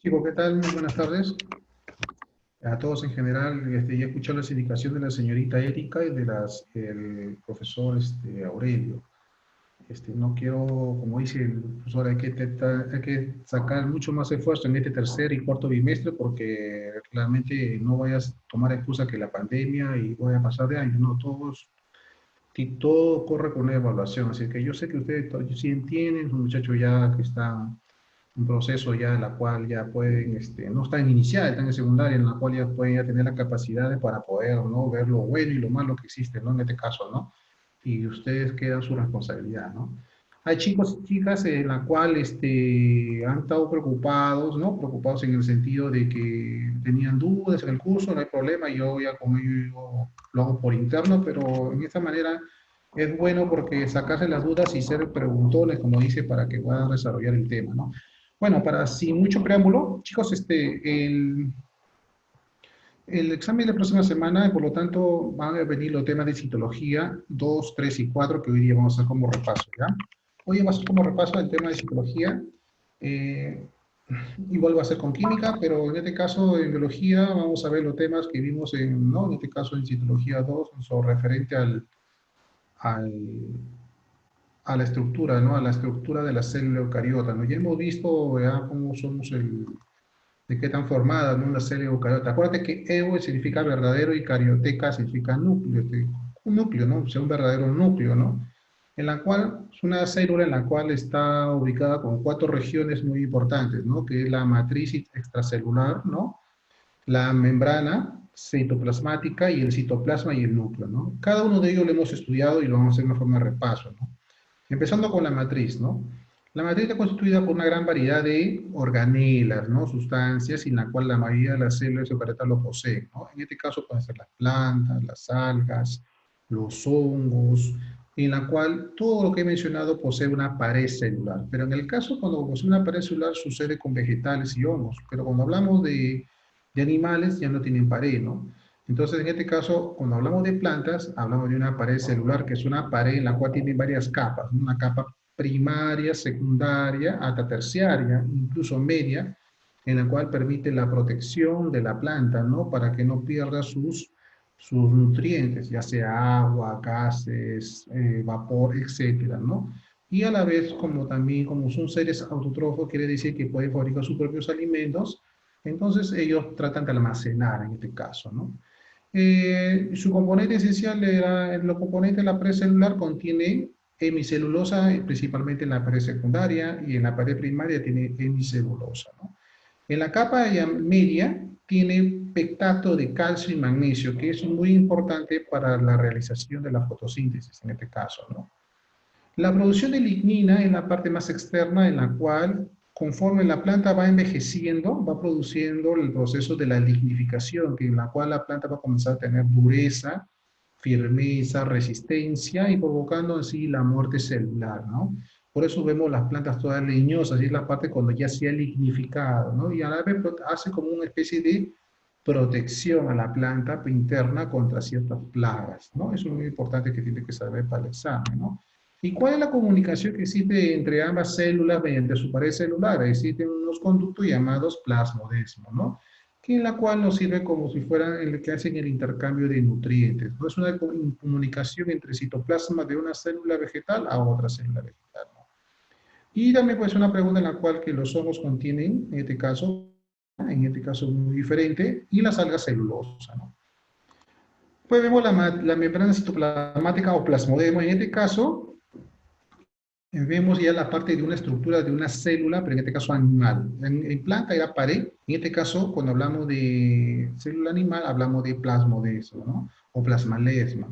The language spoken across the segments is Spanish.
Chicos, ¿qué tal? Muy buenas tardes. A todos en general, ya escuché las indicaciones de la señorita Erika y del profesor Aurelio. No quiero, como dice el profesor, hay que sacar mucho más esfuerzo en este tercer y cuarto bimestre porque realmente no vayas a tomar excusa que la pandemia y voy a pasar de año, no, todo corre con una evaluación, así que yo sé que ustedes sí entienden, son muchachos ya que están un proceso ya en la cual ya pueden, no están iniciados, están en secundaria, en la cual ya pueden ya tener las capacidades para poder, ¿no? Ver lo bueno y lo malo que existe, ¿no? En este caso, ¿no? Y ustedes quedan su responsabilidad, ¿no? Hay chicos y chicas en la cual han estado preocupados, ¿no? Preocupados en el sentido de que tenían dudas en el curso, no hay problema, yo ya con ello lo hago por interno, pero en esta manera es bueno porque sacarse las dudas y ser preguntones, como dice, para que puedan desarrollar el tema, ¿no? Bueno, para sin mucho preámbulo, chicos, el examen de la próxima semana, por lo tanto, van a venir los temas de citología 2, 3 y 4 que hoy día vamos a hacer como repaso, ¿ya? Hoy vamos a hacer como repaso el tema de citología. eh, Igual va a ser con química, pero en este caso en biología vamos a ver los temas que vimos ¿no? En este caso en citología 2, sobre referente al, a la estructura, ¿no? A la estructura de la célula eucariota, ¿no? Ya hemos visto ya cómo somos de qué tan formada, ¿no? Una célula eucariota. Acuérdate que evo significa verdadero y carioteca significa núcleo, un núcleo, ¿no? O sea, un verdadero núcleo, ¿no? En la cual es una célula en la cual está ubicada con cuatro regiones muy importantes, ¿no? Que es la matriz extracelular, ¿no? La membrana citoplasmática y el citoplasma y el núcleo, ¿no? Cada uno de ellos lo hemos estudiado y lo vamos a hacer de una forma de repaso, ¿no? Empezando con la matriz, ¿no? La matriz está constituida por una gran variedad de organelas, ¿no? Sustancias, en la cual la mayoría de las células eucariotas lo poseen, ¿no? En este caso pueden ser las plantas, las algas, los hongos, en la cual todo lo que he mencionado posee una pared celular. Pero en el caso cuando posee una pared celular sucede con vegetales y hongos, pero cuando hablamos de animales ya no tienen pared, ¿no? Entonces, en este caso, cuando hablamos de plantas, hablamos de una pared celular, que es una pared en la cual tiene varias capas, una capa primaria, secundaria, hasta terciaria, incluso media, en la cual permite la protección de la planta, ¿no? Para que no pierda sus nutrientes, ya sea agua, gases, vapor, etcétera, ¿no? Y a la vez, como también, como son seres autótrofos, quiere decir que pueden fabricar sus propios alimentos, entonces ellos tratan de almacenar en este caso, ¿no? Su componente esencial era, el componente de la pared celular contiene hemicelulosa, principalmente en la pared secundaria, y en la pared primaria tiene hemicelulosa, ¿no? En la capa media tiene pectato de calcio y magnesio, que es muy importante para la realización de la fotosíntesis, en este caso, ¿no? La producción de lignina es la parte más externa en la cual, conforme la planta va envejeciendo, va produciendo el proceso de la lignificación, que en la cual la planta va a comenzar a tener dureza, firmeza, resistencia y provocando así la muerte celular, ¿no? Por eso vemos las plantas todas leñosas, y es la parte cuando ya se ha lignificado, ¿no? Y a la vez hace como una especie de protección a la planta interna contra ciertas plagas, ¿no? Eso es muy importante que tiene que saber para el examen, ¿no? ¿Y cuál es la comunicación que existe entre ambas células mediante su pared celular? Existen unos conductos llamados plasmodesmos, ¿no? Que en la cual nos sirve como si fueran el que hacen el intercambio de nutrientes. ¿No? Es una comunicación entre citoplasma de una célula vegetal a otra célula vegetal, ¿no? Y también pues una pregunta en la cual que los hongos contienen, en este caso muy diferente, y las algas celulosas, ¿no? Pues vemos la membrana citoplasmática o plasmodesmo, en este caso vemos ya la parte de una estructura de una célula, pero en este caso animal. En planta era pared, en este caso cuando hablamos de célula animal hablamos de plasmodesmo, ¿no? O plasmalesma.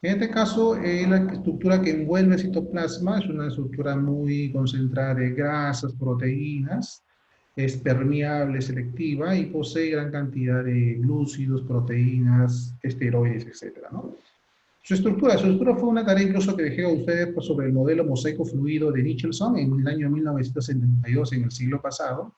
En este caso, la estructura que envuelve el citoplasma es una estructura muy concentrada de grasas, proteínas, es permeable, selectiva y posee gran cantidad de glúcidos, proteínas, esteroides, etcétera, ¿no? Su estructura fue una tarea incluso que dejé a ustedes pues, sobre el modelo mosaico fluido de Nicholson en el año 1972, en el siglo pasado,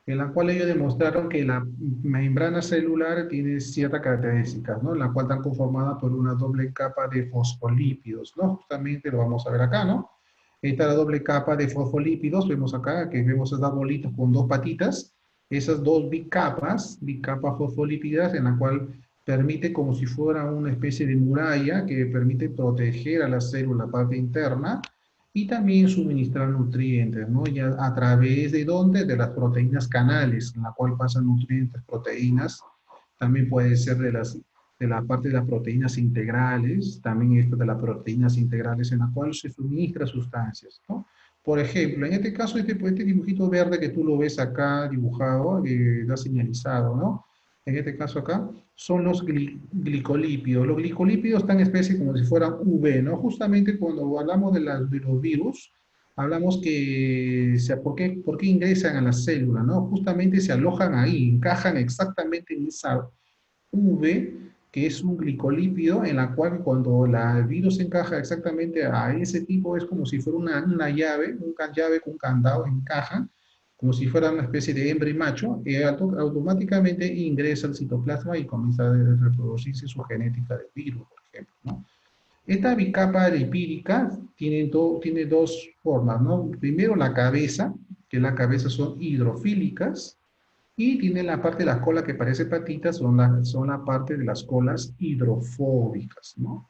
en la cual ellos demostraron que la membrana celular tiene ciertas características, ¿no? La cual está conformada por una doble capa de fosfolípidos, ¿no? Justamente lo vamos a ver acá, ¿no? Esta es la doble capa de fosfolípidos, vemos acá, que vemos esas bolitas con dos patitas, esas dos bicapas fosfolípidas, en la cual permite como si fuera una especie de muralla que permite proteger a la célula, la parte interna, y también suministrar nutrientes, ¿no? Ya a través de dónde? De las proteínas canales, en la cual pasan nutrientes, proteínas, también puede ser de la parte de las proteínas integrales, también esto de las proteínas integrales en la cual se suministra sustancias, ¿no? Por ejemplo, en este caso, este dibujito verde que tú lo ves acá dibujado, que está señalizado, ¿no? En este caso acá, son los glicolípidos. Los glicolípidos están en especie como si fueran V, ¿no? Justamente cuando hablamos de los virus, hablamos que, ¿por qué ingresan a la célula, no? Justamente se alojan ahí, encajan exactamente en esa V, que es un glicolípido, en la cual cuando el virus encaja exactamente a ese tipo, es como si fuera una llave, llave con un candado, encaja, como si fuera una especie de hembra y macho, y automáticamente ingresa al citoplasma y comienza a reproducirse su genética del virus, por ejemplo, ¿no? Esta bicapa lipídica tiene dos formas, ¿no? Primero la cabeza, que la cabeza son hidrofílicas, y tiene la parte de la cola que parece patitas, son la parte de las colas hidrofóbicas, ¿no?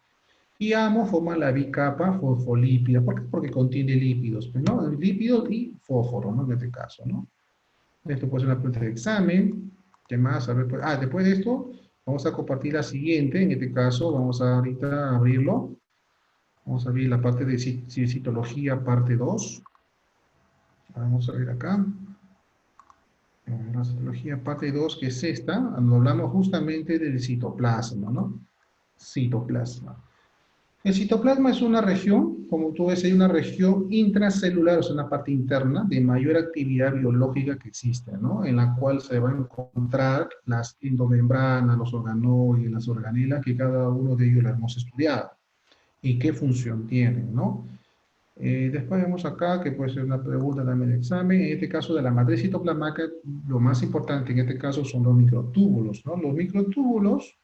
Y ambos forman la bicapa fosfolípida. ¿Por qué? Porque contiene lípidos, pues, ¿no? Lípidos y fósforo, ¿no? En este caso, ¿no? Esto puede ser una pregunta de examen. ¿Qué más? A ver, pues, después de esto, vamos a compartir la siguiente. En este caso, vamos a ahorita abrirlo. Vamos a abrir la parte de citología, parte 2. Vamos a ver acá. La citología parte 2, que es esta, donde hablamos justamente del citoplasma, ¿no? Citoplasma. El citoplasma es una región, como tú ves, hay una región intracelular, o sea, una parte interna de mayor actividad biológica que existe, ¿no? En la cual se van a encontrar las endomembranas, los organoides, las organelas, que cada uno de ellos las hemos estudiado y qué función tienen, ¿no? Después vemos acá que puede ser una pregunta también de examen. En este caso de la matriz citoplasmática, lo más importante en este caso son los microtúbulos, ¿no? Los microtúbulos,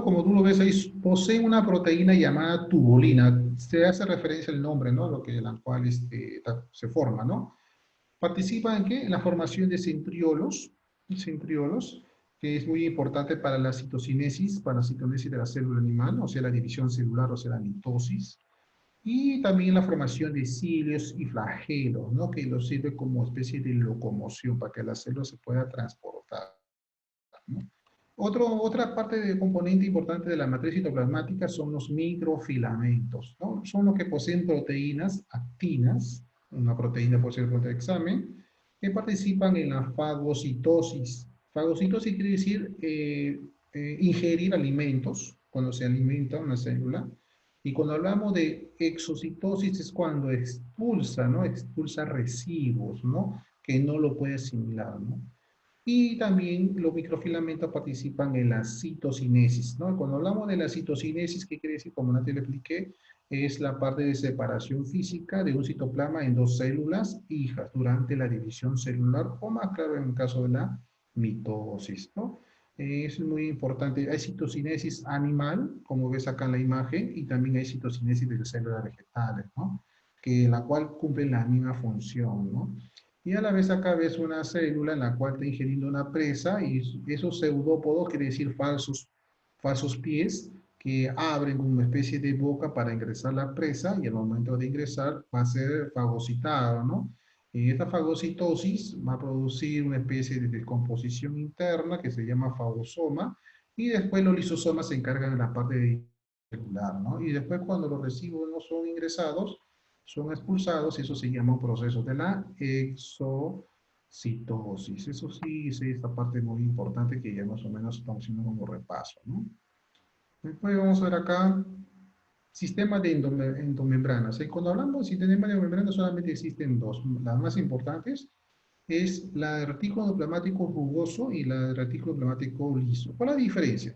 como tú lo ves ahí, poseen una proteína llamada tubulina. Se hace referencia al nombre, ¿no? La cual se forma, ¿no? Participa en qué? En la formación de centriolos, que es muy importante para la citocinesis, para la citocinesis de la célula animal, o sea, la división celular, o sea, la mitosis. Y también la formación de cilios y flagelos, ¿no? Que los sirve como especie de locomoción para que la célula se pueda transportar, ¿no? Otra parte de componente importante de la matriz citoplasmática son los microfilamentos, ¿no? Son los que poseen proteínas actinas, una proteína por ser de examen, que participan en la fagocitosis. Fagocitosis quiere decir ingerir alimentos, cuando se alimenta una célula. Y cuando hablamos de exocitosis es cuando expulsa, ¿no? Expulsa residuos, ¿no? Que no lo puede asimilar, ¿no? Y también los microfilamentos participan en la citocinesis, ¿no? Cuando hablamos de la citocinesis, ¿qué quiere decir? Como antes le expliqué, es la parte de separación física de un citoplasma en dos células hijas durante la división celular, o más claro en el caso de la mitosis, ¿no? Es muy importante. Hay citocinesis animal, como ves acá en la imagen, y también hay citocinesis de células vegetales, ¿no? Que la cual cumplen la misma función, ¿no? Y a la vez acá ves una célula en la cual está ingiriendo una presa y esos pseudópodos quiere decir falsos pies que abren una especie de boca para ingresar la presa y al momento de ingresar va a ser fagocitado, ¿no? Y esta fagocitosis va a producir una especie de descomposición interna que se llama fagosoma y después los lisosomas se encargan de la parte celular, ¿no? Y después cuando los residuos no son ingresados, son expulsados y eso se llama un proceso de la exocitosis. Eso sí, es esta parte muy importante que ya más o menos estamos haciendo como repaso, ¿no? Después vamos a ver acá, sistema de endomembranas. Cuando hablamos de sistema de endomembranas solamente existen dos. Las más importantes es la de retículo endoplasmático rugoso y la de retículo endoplasmático liso. ¿Cuál es la diferencia?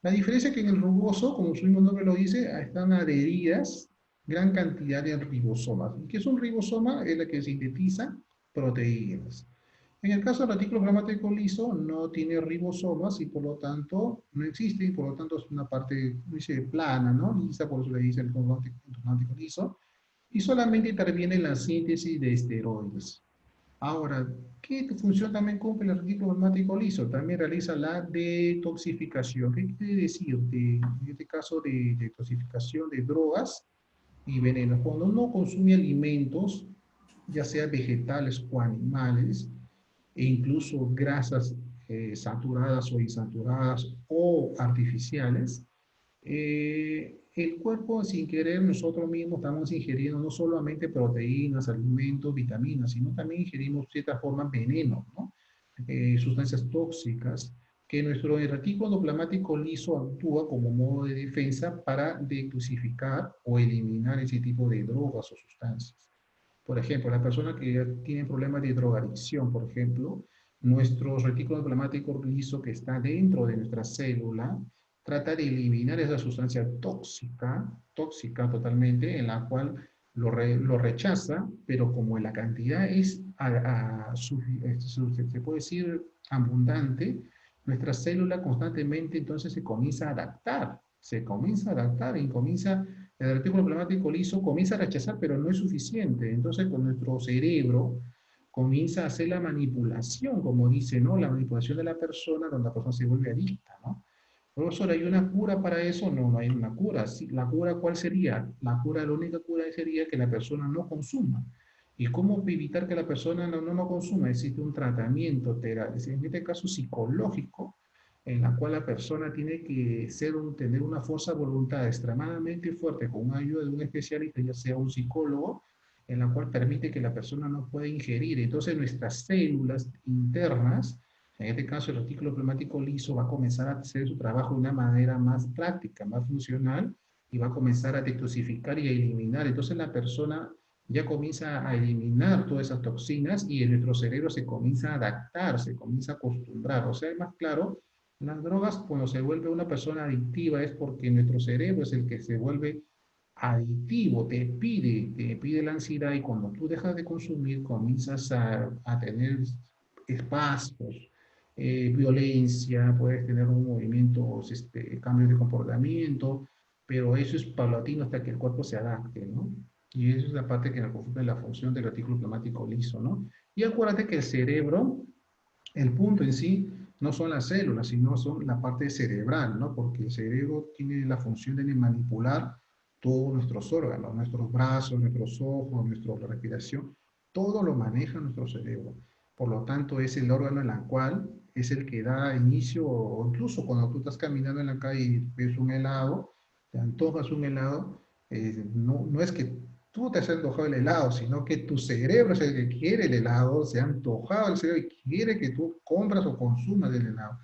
La diferencia es que en el rugoso, como su mismo nombre lo dice, están adheridas gran cantidad de ribosomas. ¿Y qué es un ribosoma? Es la que sintetiza proteínas. En el caso del retículo endoplasmático liso, no tiene ribosomas y por lo tanto no existe, y por lo tanto es una parte, dice, plana, ¿no? Lisa, por eso le dice el endoplasmático liso, y solamente interviene en la síntesis de esteroides. Ahora, ¿qué función también cumple el retículo plasmático liso? También realiza la detoxificación. ¿Qué quiere decir? En este caso, de detoxificación de drogas y venenos. Cuando uno consume alimentos, ya sea vegetales o animales, e incluso grasas saturadas o insaturadas o artificiales, el cuerpo sin querer nosotros mismos estamos ingiriendo no solamente proteínas, alimentos, vitaminas, sino también ingerimos de cierta forma veneno, ¿no? Sustancias tóxicas que nuestro retículo plasmático liso actúa como modo de defensa para detoxificar o eliminar ese tipo de drogas o sustancias. Por ejemplo, la persona que tiene problemas de drogadicción, por ejemplo, nuestro retículo plasmático liso que está dentro de nuestra célula trata de eliminar esa sustancia tóxica, tóxica totalmente, en la cual lo rechaza, pero como la cantidad es, se puede decir, abundante, nuestra célula constantemente entonces se comienza a adaptar y comienza el retículo plasmático liso comienza a rechazar, pero no es suficiente. Entonces, con nuestro cerebro comienza a hacer la manipulación, como dice, ¿no? La manipulación de la persona, donde la persona se vuelve adicta, ¿no? Profesor, ¿hay una cura para eso? No, no hay una cura. Sí, ¿la cura cuál sería? La cura, la única cura sería que la persona no consuma. ¿Y cómo evitar que la persona no consuma? Existe un tratamiento, en este caso psicológico, en la cual la persona tiene que tener una fuerza de voluntad extremadamente fuerte con ayuda de un especialista, ya sea un psicólogo, en la cual permite que la persona no pueda ingerir. Entonces nuestras células internas, en este caso el retículo plasmático liso, va a comenzar a hacer su trabajo de una manera más práctica, más funcional, y va a comenzar a detoxificar y a eliminar. Entonces la persona ya comienza a eliminar todas esas toxinas y en nuestro cerebro se comienza a adaptar, se comienza a acostumbrar. O sea, es más claro, las drogas, cuando se vuelve una persona adictiva, es porque nuestro cerebro es el que se vuelve adictivo, te pide la ansiedad y cuando tú dejas de consumir comienzas a tener espasmos, violencia, puedes tener un movimiento, cambios de comportamiento, pero eso es paulatino hasta que el cuerpo se adapte, ¿no? Y eso es la parte que nos confunde la función del retículo plasmático liso, ¿no? Y acuérdate que el cerebro, el punto en sí, no son las células, sino son la parte cerebral, ¿no? Porque el cerebro tiene la función de manipular todos nuestros órganos, nuestros brazos, nuestros ojos, nuestra respiración, todo lo maneja nuestro cerebro. Por lo tanto, es el órgano en el cual es el que da inicio, o incluso cuando tú estás caminando en la calle y ves un helado, te antojas un helado, no es que tú te has antojado el helado, sino que tu cerebro es el que quiere el helado, se ha antojado el cerebro y quiere que tú compras o consumas el helado.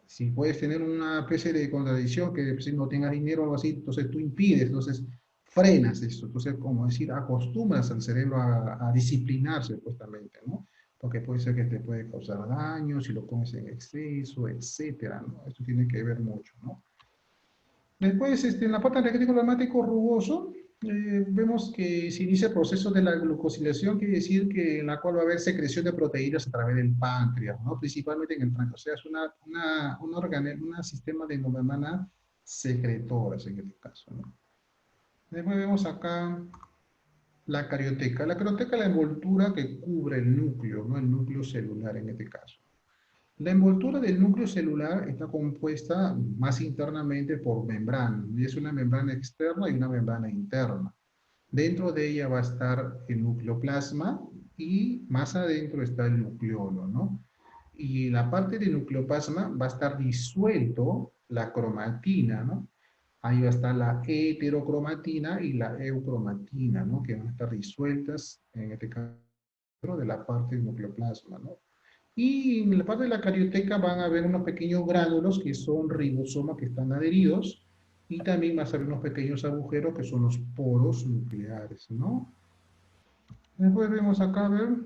Si puedes tener una especie de contradicción, que si no tengas dinero o algo así, entonces tú impides, entonces frenas eso. Entonces, como decir, acostumbras al cerebro a disciplinarse supuestamente, ¿no? Porque puede ser que te puede causar daño si lo comes en exceso, etcétera, ¿no? Esto tiene que ver mucho, ¿no? Después, en la parte del retículo plasmático rugoso, vemos que se inicia el proceso de la glucosilación, quiere decir que en la cual va a haber secreción de proteínas a través del páncreas, ¿no? Principalmente en el páncreas. O sea, es un sistema de membrana secretoras en este caso, ¿no? Después vemos acá la carioteca. La carioteca es la envoltura que cubre el núcleo, ¿no? El núcleo celular en este caso. La envoltura del núcleo celular está compuesta más internamente por membranas, y es una membrana externa y una membrana interna. Dentro de ella va a estar el nucleoplasma y más adentro está el nucleolo, ¿no? Y la parte del nucleoplasma va a estar disuelto la cromatina, ¿no? Ahí va a estar la heterocromatina y la eucromatina, ¿no? Que van a estar disueltas en este caso de la parte del nucleoplasma, ¿no? Y en la parte de la carioteca van a haber unos pequeños gránulos que son ribosomas que están adheridos y también va a haber unos pequeños agujeros que son los poros nucleares, ¿no? Después vemos acá, a ver,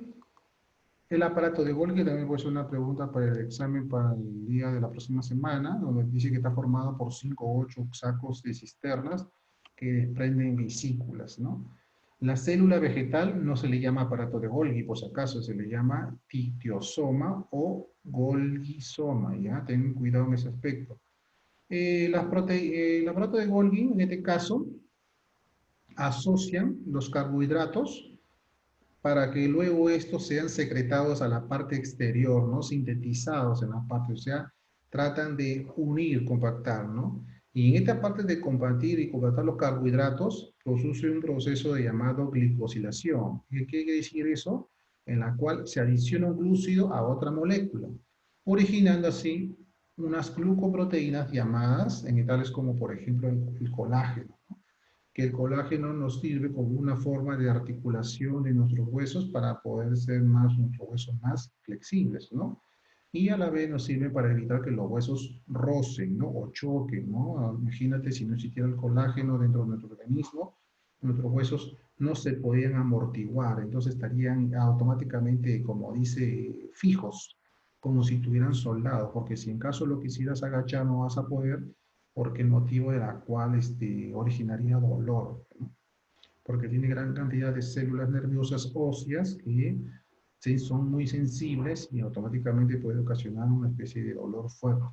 el aparato de Golgi, también puede ser una pregunta para el examen para el día de la próxima semana, donde dice que está formado por 5 o 8 sacos de cisternas que desprenden vesículas, ¿no? La célula vegetal no se le llama aparato de Golgi, por si acaso, se le llama tictiosoma o golgisoma, ¿ya? Ten cuidado en ese aspecto. El aparato de Golgi, en este caso, asocian los carbohidratos para que luego estos sean secretados a la parte exterior, ¿no? Sintetizados en la parte, o sea, tratan de unir, compactar, ¿no? Y en esta parte de compartir y compactar los carbohidratos, produce un proceso de llamado glicosilación. ¿Qué quiere decir eso? En la cual se adiciona un glúcido a otra molécula, originando así unas glucoproteínas llamadas, en tales como por ejemplo el colágeno, que el colágeno nos sirve como una forma de articulación de nuestros huesos para poder ser nuestros huesos más flexibles, ¿no? Y a la vez nos sirve para evitar que los huesos rocen, ¿no? O choquen, ¿no? Imagínate si no existiera el colágeno dentro de nuestro organismo, nuestros huesos no se podían amortiguar, entonces estarían automáticamente, como dice, fijos, como si estuvieran soldados, porque si en caso lo quisieras agachar no vas a poder, porque el motivo de la cual originaría dolor, ¿no? Porque tiene gran cantidad de células nerviosas óseas que sí, son muy sensibles y automáticamente puede ocasionar una especie de dolor fuerte.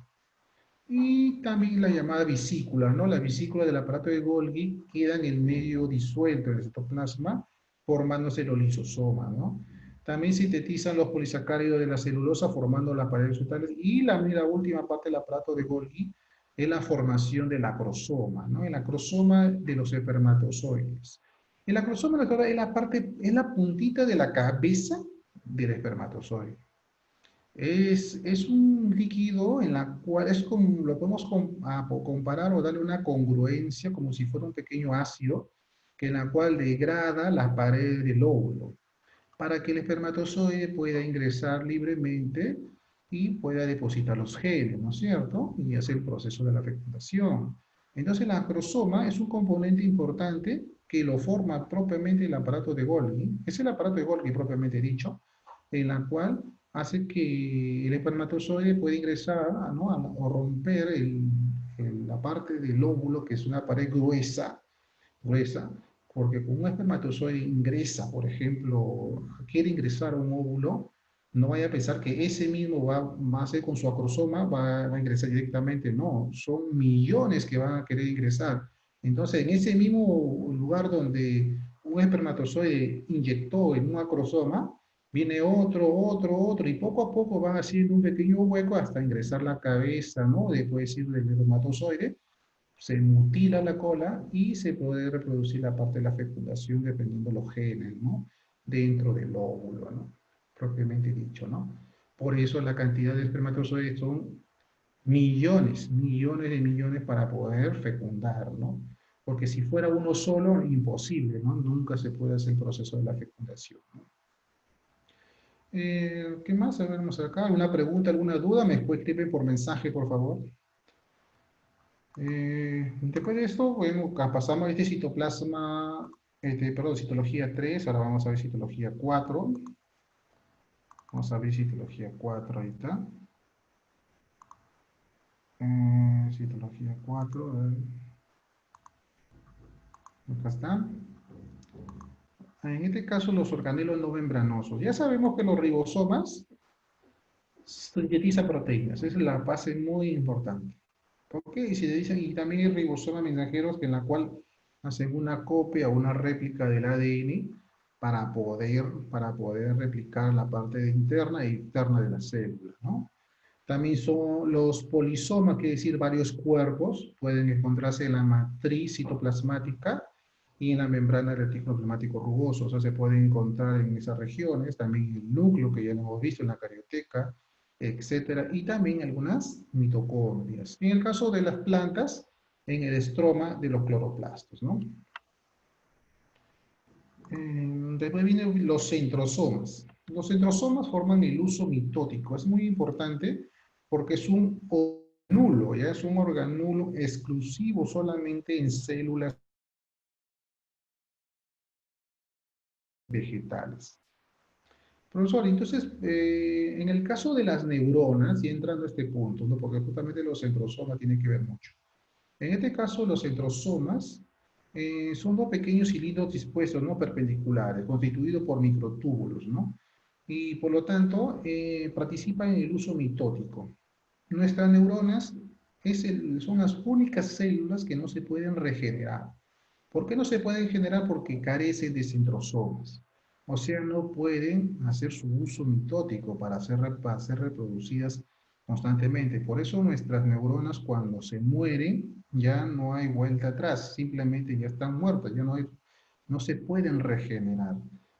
Y también la llamada vesícula, ¿no? La vesícula del aparato de Golgi queda en el medio disuelto del citoplasma, formándose el lisosoma, ¿no? También sintetizan los polisacáridos de la celulosa formando las paredes totales. Y la última parte del aparato de Golgi es la formación del acrosoma, ¿no? El acrosoma de los espermatozoides. El acrosoma es la parte, es la puntita de la cabeza del espermatozoide. Es un líquido en la cual es como, lo podemos comparar o darle una congruencia como si fuera un pequeño ácido que en la cual degrada la pared del óvulo para que el espermatozoide pueda ingresar libremente y pueda depositar los genes, ¿no es cierto? Y hacer el proceso de la fecundación. Entonces, la acrosoma es un componente importante que lo forma propiamente el aparato de Golgi. Es el aparato de Golgi propiamente dicho, en la cual hace que el espermatozoide pueda ingresar, ¿no? O romper la parte del óvulo, que es una pared gruesa, gruesa, porque cuando un espermatozoide ingresa, por ejemplo, quiere ingresar a un óvulo, no vaya a pensar que ese mismo va a ser con su acrosoma, va a ingresar directamente, no, son millones que van a querer ingresar. Entonces, en ese mismo lugar donde un espermatozoide inyectó en un acrosoma, viene otro, y poco a poco van haciendo un pequeño hueco hasta ingresar la cabeza, ¿no? Después ir del espermatozoide, se mutila la cola y se puede reproducir la parte de la fecundación dependiendo de los genes, ¿no? Dentro del óvulo, ¿no? Propiamente dicho, ¿no? Por eso la cantidad de espermatozoides son millones, millones de millones para poder fecundar, ¿no? Porque si fuera uno solo, imposible, ¿no? Nunca se puede hacer el proceso de la fecundación, ¿no? ¿Qué más? A ver, vamos acá. ¿Alguna pregunta, alguna duda? Me escriben por mensaje, por favor. Después de esto, bueno, pasamos a este citoplasma, perdón, citología 3, ahora vamos a ver citología 4. Vamos a ver citología 4, ahí está. Citología 4, a ver. Acá está. En este caso, los organelos no membranosos. Ya sabemos que los ribosomas sintetizan proteínas, esa es la base muy importante. ¿Ok? Y se dicen, y también hay ribosomas mensajeros que en la cual hacen una copia o una réplica del ADN para poder replicar la parte interna e interna de la célula, ¿no? También son los polisomas, quiere decir varios cuerpos, pueden encontrarse en la matriz citoplasmática y en la membrana del retículo plasmático rugoso, o sea, se pueden encontrar en esas regiones, también el núcleo que ya lo hemos visto en la carioteca, etcétera, y también algunas mitocondrias. En el caso de las plantas, en el estroma de los cloroplastos, ¿no? Después vienen los centrosomas. Los centrosomas forman el uso mitótico. Es muy importante porque es un organulo, ya es un organulo exclusivo solamente en células vegetales. Profesor, entonces, en el caso de las neuronas, y entrando a este punto, ¿no? Porque justamente los centrosomas tienen que ver mucho. En este caso, los centrosomas son dos pequeños cilindros dispuestos, ¿no? Perpendiculares, constituidos por microtúbulos, ¿no? Y por lo tanto, participan en el uso mitótico. Nuestras neuronas son las únicas células que no se pueden regenerar. ¿Por qué no se pueden generar? Porque carecen de centrosomas. O sea, no pueden hacer su uso mitótico para ser reproducidas constantemente. Por eso nuestras neuronas cuando se mueren ya no hay vuelta atrás, simplemente ya están muertas, ya no hay, no se pueden regenerar.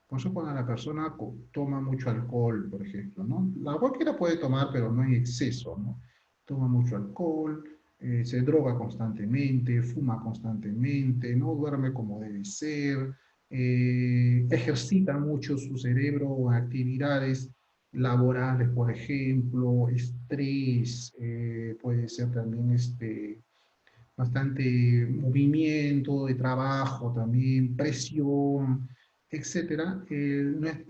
Por eso cuando la persona toma mucho alcohol, por ejemplo, ¿no? Cualquiera puede tomar, pero no en exceso, ¿no? Toma mucho alcohol, se droga constantemente, fuma constantemente, no duerme como debe ser, ejercita mucho su cerebro en actividades laborales, por ejemplo, estrés, puede ser también bastante movimiento de trabajo, también presión, etcétera.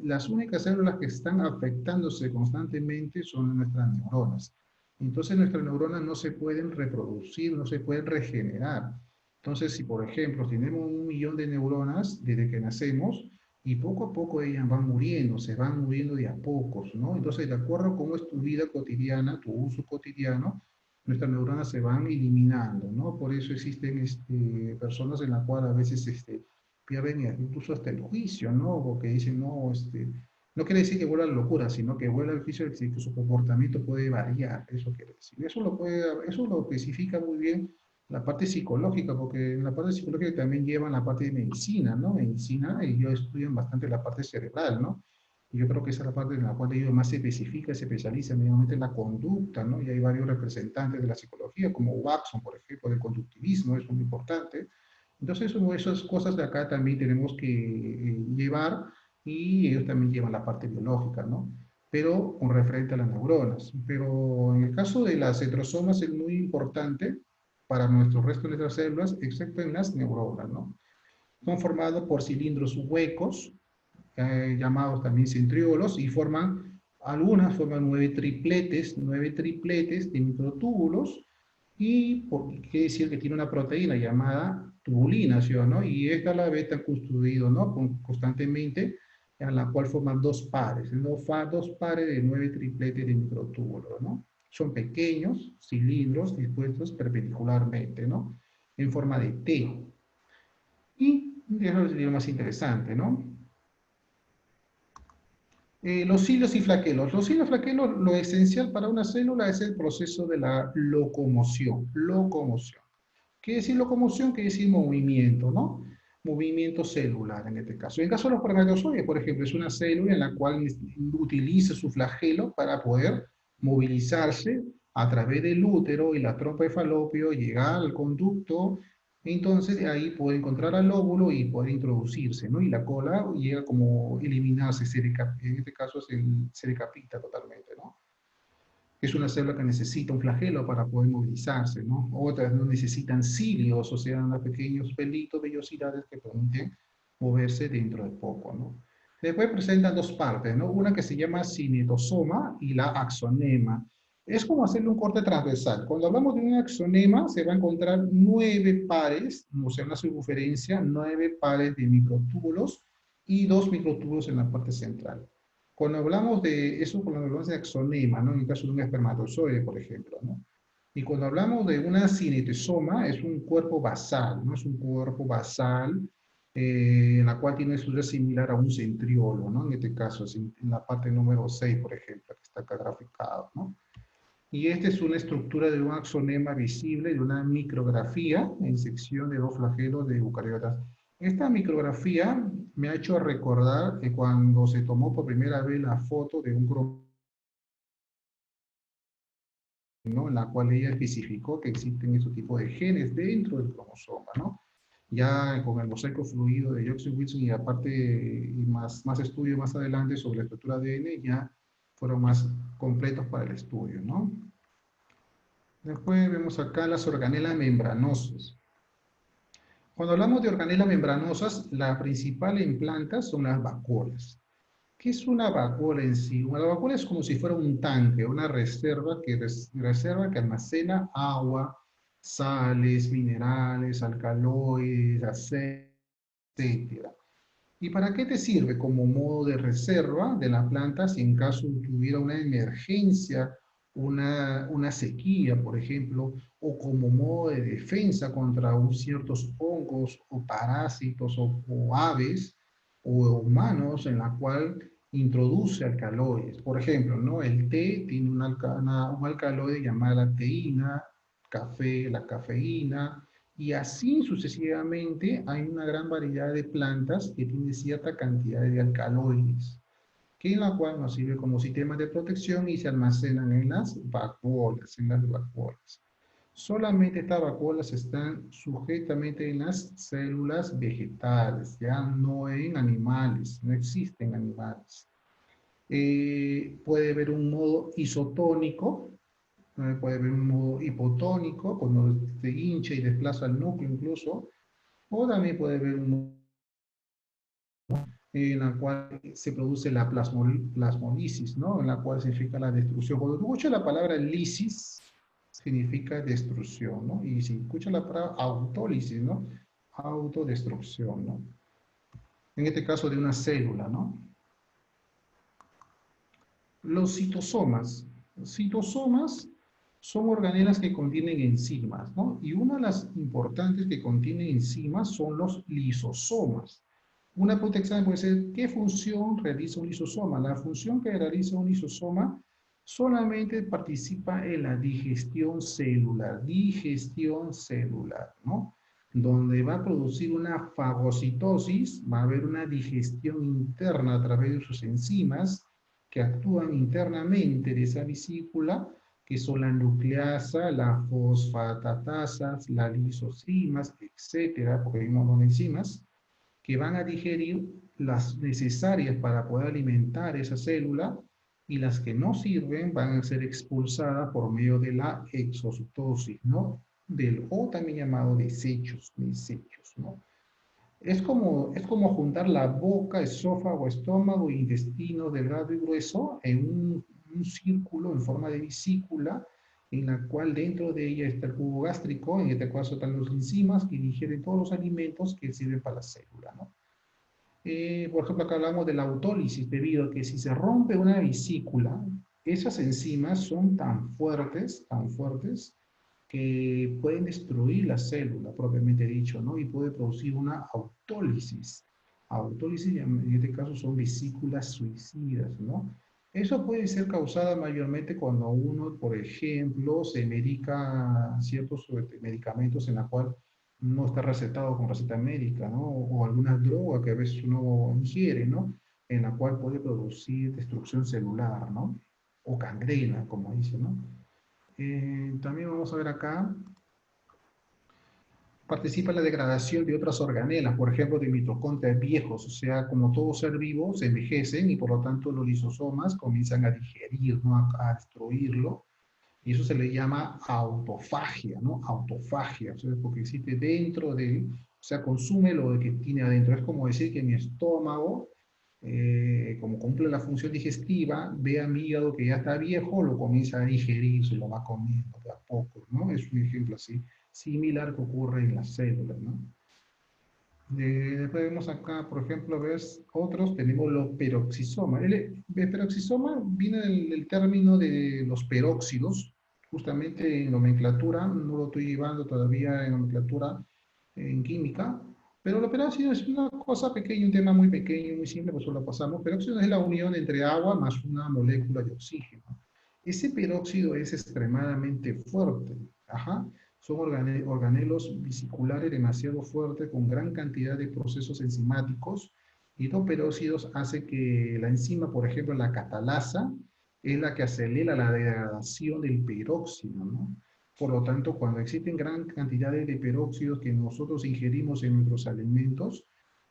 Las únicas células que están afectándose constantemente son nuestras neuronas. Entonces nuestras neuronas no se pueden reproducir, no se pueden regenerar. Entonces, si por ejemplo tenemos 1 millón de neuronas desde que nacemos, y poco a poco ellas van muriendo, se van muriendo de a pocos, ¿no? Entonces, de acuerdo a cómo es tu vida cotidiana, tu uso cotidiano, nuestras neuronas se van eliminando, ¿no? Por eso existen personas en las cuales a veces pierden incluso hasta el juicio, ¿no? Porque dicen, no, no quiere decir que vuelva a la locura, sino que vuelva al juicio de que su comportamiento puede variar, eso quiere decir. Eso lo especifica muy bien la parte psicológica, porque en la parte psicológica también llevan la parte de medicina, ¿no? Medicina, y ellos estudian bastante la parte cerebral, ¿no? Y yo creo que esa es la parte en la cual ellos más se especifica, se especializa medianamente en la conducta, ¿no? Y hay varios representantes de la psicología, como Watson, por ejemplo, del conductivismo, es muy importante. Entonces, esas cosas de acá también tenemos que llevar, y ellos también llevan la parte biológica, ¿no? Pero con referente a las neuronas. Pero en el caso de las centrosomas es muy importante para nuestro resto de nuestras células, excepto en las neuronas, ¿no? Son formados por cilindros huecos, llamados también centriolos, y algunas forman 9 tripletes de microtúbulos, y quiere decir que tiene una proteína llamada tubulina, ¿sí o no? Y esta a la vez está construido, ¿no? Constantemente, en la cual forman dos pares, ¿no? Dos pares de 9 tripletes de microtúbulos, ¿no? Son pequeños cilindros dispuestos perpendicularmente, ¿no? En forma de T. Y eso sería lo más interesante, ¿no? Los hilos y flaquelos. Los hilos y flaquelos, lo esencial para una célula es el proceso de la locomoción. Locomoción. ¿Qué decir locomoción? ¿Qué decir movimiento, no? Movimiento celular en este caso. En el caso de los espermatozoides, por ejemplo, es una célula en la cual utiliza su flagelo para poder movilizarse a través del útero y la trompa de falopio, llegar al conducto. Entonces de ahí puede encontrar al óvulo y puede introducirse, ¿no? Y la cola llega como eliminarse, en este caso se decapita totalmente, ¿no? Es una célula que necesita un flagelo para poder movilizarse, ¿no? Otras no necesitan cilios, o sea, unos pequeños pelitos, vellosidades que permiten moverse dentro de poco, ¿no? Después presentan dos partes, ¿no? Una que se llama cinetosoma y la axonema. Es como hacerle un corte transversal. Cuando hablamos de un axonema, se va a encontrar 9 pares, o sea, una circunferencia, 9 pares de microtúbulos y 2 microtúbulos en la parte central. Cuando hablamos de eso, cuando hablamos de axonema, ¿no? En el caso de un espermatozoide, por ejemplo, ¿no? Y cuando hablamos de una cinetosoma, es un cuerpo basal, ¿no? Es un cuerpo basal en la cual tiene una estructura similar a un centriolo, ¿no? En este caso, en la parte número 6, por ejemplo, que está acá graficado, ¿no? Y esta es una estructura de un axonema visible de una micrografía en sección de 2 flagelos de eucariotas. Esta micrografía me ha hecho recordar que cuando se tomó por primera vez la foto de un cromosoma, ¿no? En la cual ella especificó que existen esos tipos de genes dentro del cromosoma, ¿no? Ya con el mosaico fluido de Jackson Wilson y aparte y más estudios más adelante sobre la estructura de ADN ya fueron más completos para el estudio, ¿no? Después vemos acá las organelas membranosas. Cuando hablamos de organelas membranosas, la principal en plantas son las vacuolas. ¿Qué es una vacuola en sí? Una vacuola es como si fuera un tanque, una reserva que almacena agua, sales, minerales, alcaloides, aceite, etc. ¿Y para qué te sirve? Como modo de reserva de la planta si en caso tuviera una emergencia, una sequía, por ejemplo, o como modo de defensa contra ciertos hongos o parásitos o aves. o humanos en la cual introduce alcaloides. Por ejemplo, ¿no? El té tiene un alcaloide llamado la teína, café, la cafeína, y así sucesivamente hay una gran variedad de plantas que tienen cierta cantidad de alcaloides, que en la cual nos sirve como sistema de protección y se almacenan en las vacuolas, Solamente estas vacuolas están sujetamente en las células vegetales, ya no en animales, no existen animales. Puede haber un modo isotónico, puede haber un modo hipotónico, cuando se hincha y desplaza el núcleo incluso, o también puede haber un modo en la cual se produce la plasmolisis, ¿no? En la cual significa la destrucción. Cuando tú escuchas la palabra lisis, significa destrucción, ¿no? Y si escuchas la palabra autólisis, ¿no? Autodestrucción, ¿no? En este caso de una célula, ¿no? Los citosomas. Citosomas son organelas que contienen enzimas, ¿no? Y una de las importantes que contienen enzimas son los lisosomas. Una protección puede ser, ¿qué función realiza un lisosoma? La función que realiza un lisosoma solamente participa en la digestión celular, ¿no? Donde va a producir una fagocitosis, va a haber una digestión interna a través de sus enzimas que actúan internamente de esa vesícula, que son la nucleasa, la fosfatatasas, las lisosimas, etcétera, porque hay un montón de enzimas que van a digerir las necesarias para poder alimentar esa célula y las que no sirven van a ser expulsadas por medio de la exocitosis, ¿no? O también llamado desechos, ¿no? Es como juntar la boca, esófago, estómago, intestino delgado y grueso en un círculo en forma de vesícula, en la cual dentro de ella está el jugo gástrico, en este caso están los enzimas que digieren todos los alimentos que sirven para la célula, ¿no? Por ejemplo, acá hablamos de la autólisis, debido a que si se rompe una vesícula, esas enzimas son tan fuertes, que pueden destruir la célula, propiamente dicho, ¿no? Y puede producir una autólisis. Autólisis, en este caso, son vesículas suicidas, ¿no? Eso puede ser causada mayormente cuando uno, por ejemplo, se medica ciertos medicamentos en la cual no está recetado con receta médica, ¿no? O alguna droga que a veces uno ingiere, ¿no? En la cual puede producir destrucción celular, ¿no? O gangrena, como dice, ¿no? También vamos a ver acá, participa en la degradación de otras organelas, por ejemplo, de mitocondrias viejos, o sea, como todo ser vivo, se envejecen y por lo tanto los lisosomas comienzan a digerir, ¿no? A destruirlo, y eso se le llama autofagia, ¿no? Autofagia, o sea, porque existe dentro de, o sea, consume lo que tiene adentro. Es como decir que mi estómago, como cumple la función digestiva, ve a mi hígado que ya está viejo, lo comienza a digerir, se lo va comiendo de a poco, ¿no? Es un ejemplo así, similar que ocurre en las células, ¿no? Después vemos acá, por ejemplo, ves otros, tenemos los peroxisomas. El peroxisoma viene del término de los peróxidos, justamente en nomenclatura, no lo estoy llevando todavía en nomenclatura en química, pero el peróxido es una cosa pequeña, un tema muy pequeño, muy simple, pues solo pasamos. Peróxido es la unión entre agua más una molécula de oxígeno. Ese peróxido es extremadamente fuerte, ajá. Son organelos vesiculares demasiado fuertes con gran cantidad de procesos enzimáticos, y estos peróxidos hacen que la enzima, por ejemplo, la catalasa, es la que acelera la degradación del peróxido, ¿no? Por lo tanto, cuando existen gran cantidades de peróxidos que nosotros ingerimos en nuestros alimentos,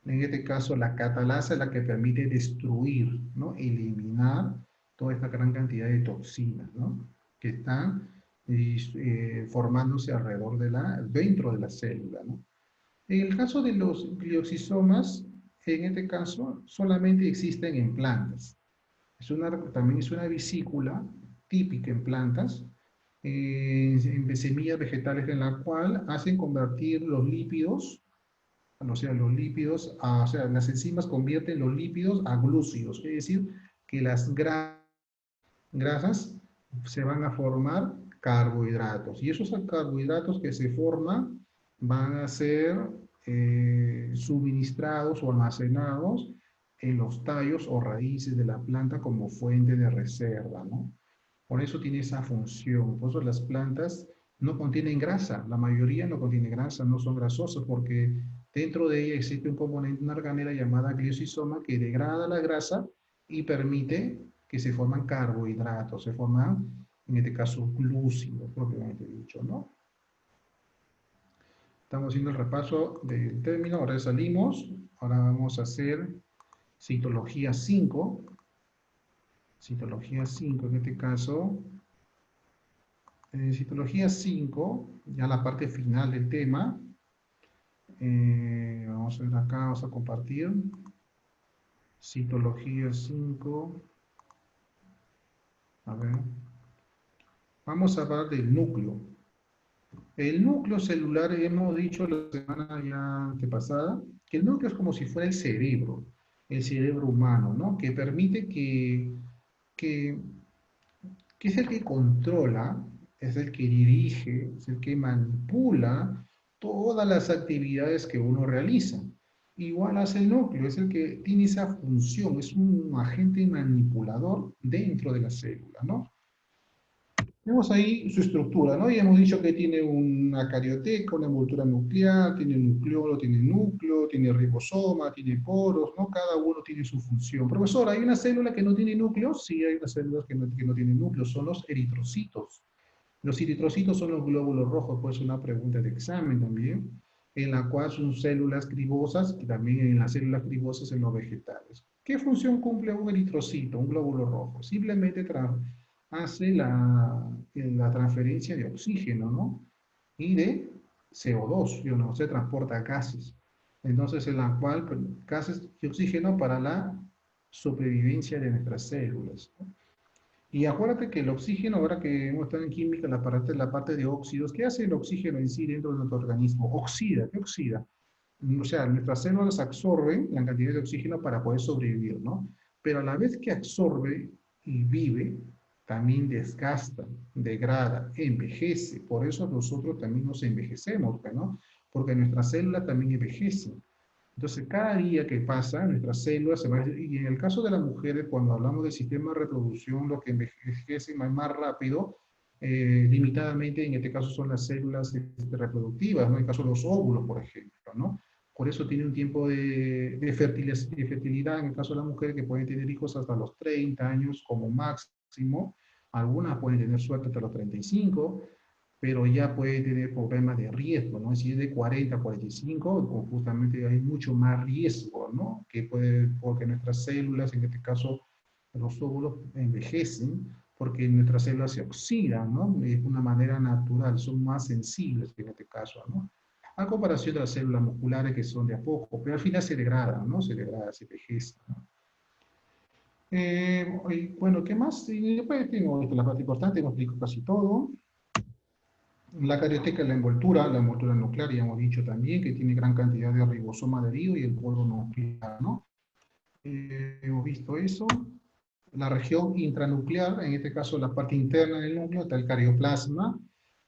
en este caso la catalasa es la que permite destruir, ¿no? Eliminar toda esta gran cantidad de toxinas, ¿no? Que están formándose alrededor dentro de la célula, ¿no? En el caso de los glioxisomas, en este caso, solamente existen en plantas. También es una vesícula típica en plantas, en semillas vegetales, en la cual hacen convertir los lípidos, o sea, o sea, las enzimas convierten los lípidos a glúcidos, es decir, que las grasas se van a formar carbohidratos. Y esos carbohidratos que se forman van a ser suministrados o almacenados en los tallos o raíces de la planta como fuente de reserva, ¿no? Por eso tiene esa función. Por eso las plantas no contienen grasa, la mayoría no contiene grasa, no son grasosas, porque dentro de ella existe un componente, una organela llamada gliosisoma que degrada la grasa y permite que se forman carbohidratos, se forman, en este caso, glúcidos, propiamente dicho, ¿no? Estamos haciendo el repaso del término, ahora salimos, ahora vamos a hacer citología 5. Citología 5, en este caso, citología 5, ya la parte final del tema. Vamos a ver acá, vamos a compartir. Citología 5. A ver. Vamos a hablar del núcleo. El núcleo celular, hemos dicho la semana ya antepasada, que el núcleo es como si fuera el cerebro humano, ¿no? Que permite que, que es el que controla, es el que dirige, es el que manipula todas las actividades que uno realiza. Igual hace el núcleo, es el que tiene esa función, es un agente manipulador dentro de la célula, ¿no? Tenemos ahí su estructura, ¿no? Y hemos dicho que tiene una carioteca, una envoltura nuclear, tiene nucleolo, tiene núcleo, tiene ribosoma, tiene poros, ¿no? Cada uno tiene su función. Profesor, ¿hay una célula que no tiene núcleo? Sí, hay unas células que no tienen núcleo, son los eritrocitos. Los eritrocitos son los glóbulos rojos, pues una pregunta de examen también, en la cual son células cribosas, y también en las células cribosas en los vegetales. ¿Qué función cumple un eritrocito, un glóbulo rojo? Simplemente hace la transferencia de oxígeno, ¿no? Y de CO2, ¿sí o no? Se transporta gases. Entonces, en la cual, pues, gases y oxígeno para la sobrevivencia de nuestras células, ¿no? Y acuérdate que el oxígeno, ahora que hemos estado en química, la parte de óxidos, ¿qué hace el oxígeno en sí dentro de nuestro organismo? Oxida, ¿qué oxida? O sea, nuestras células absorben la cantidad de oxígeno para poder sobrevivir, ¿no? Pero a la vez que absorbe y vive, también desgasta, degrada, envejece. Por eso nosotros también nos envejecemos, ¿no? Porque nuestras células también envejecen. Entonces, cada día que pasa, nuestras células se van, y en el caso de las mujeres, cuando hablamos del sistema de reproducción, lo que envejece más rápido, limitadamente, en este caso son las células reproductivas, ¿no? En el caso de los óvulos, por ejemplo, ¿no? Por eso tiene un tiempo de fertilidad, en el caso de las mujeres, que pueden tener hijos hasta los 30 años como máximo, algunas pueden tener suerte hasta los 35, pero ya puede tener problemas de riesgo, ¿no? Si es de 40 a 45, pues justamente hay mucho más riesgo, ¿no? Que puede, porque nuestras células, en este caso los óvulos, envejecen, porque nuestras células se oxidan, ¿no? De una manera natural, son más sensibles en este caso, ¿no? A comparación de las células musculares que son de a poco, pero al final se degradan, ¿no? Se degrada, se envejece, ¿no? Bueno, ¿qué más? Y después tengo la parte importante, no explico casi todo. La carioteca es la envoltura nuclear, ya hemos dicho también, que tiene gran cantidad de ribosoma adherido y el polvo nuclear, ¿no? Hemos visto eso. La región intranuclear, en este caso la parte interna del núcleo, está el carioplasma,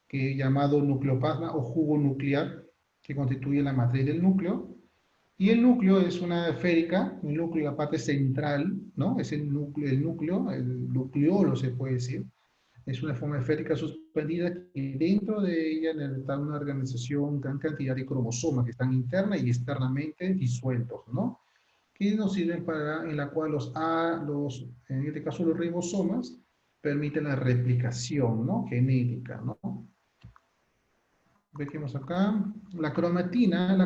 que es llamado nucleoplasma o jugo nuclear, que constituye la matriz del núcleo. Y el núcleo es una esférica, el núcleo, la parte central, ¿no? Es el nucleolo se puede decir, es una forma esférica suspendida que dentro de ella está una organización, gran cantidad de cromosomas que están interna y externamente disueltos, ¿no? Que nos sirven para, en la cual en este caso los ribosomas, permiten la replicación, ¿no? Genética, ¿no? Vemos acá, la cromatina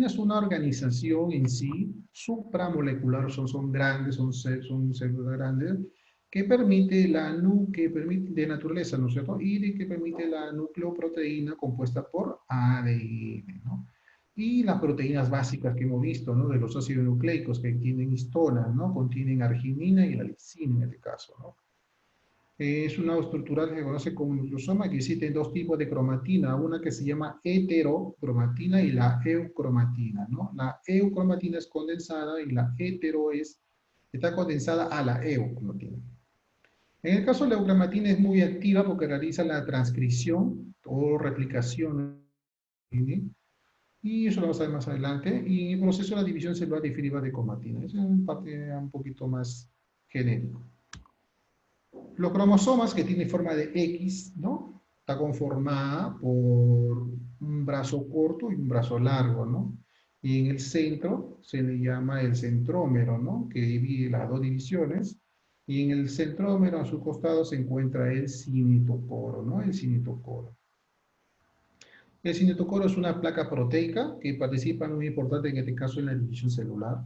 es una organización en sí, supramolecular, son grandes, son células grandes, que permite de naturaleza, ¿no es cierto? Que permite la nucleoproteína compuesta por ADN, ¿no? Y las proteínas básicas que hemos visto, ¿no? De los ácidos nucleicos que tienen histona, ¿no? Contienen arginina y la lisina en este caso, ¿no? Es una estructural que se conoce como nucleosoma, que existen dos tipos de cromatina, una que se llama heterocromatina y la eucromatina, ¿no? La eucromatina es condensada y la está condensada a la eucromatina. En el caso de la eucromatina es muy activa porque realiza la transcripción o replicación, ¿sí? Y eso lo vamos a ver más adelante. Y el proceso de la división celular diferiva de cromatina. Es un parte un poquito más genérico. Los cromosomas, que tienen forma de X, ¿no? Está conformada por un brazo corto y un brazo largo, ¿no? Y en el centro se le llama el centrómero, ¿no? Que divide las dos divisiones. Y en el centrómero, a su costado, se encuentra el cinetocoro, ¿no? El cinetocoro. El cinetocoro es una placa proteica que participa muy importante en este caso en la división celular.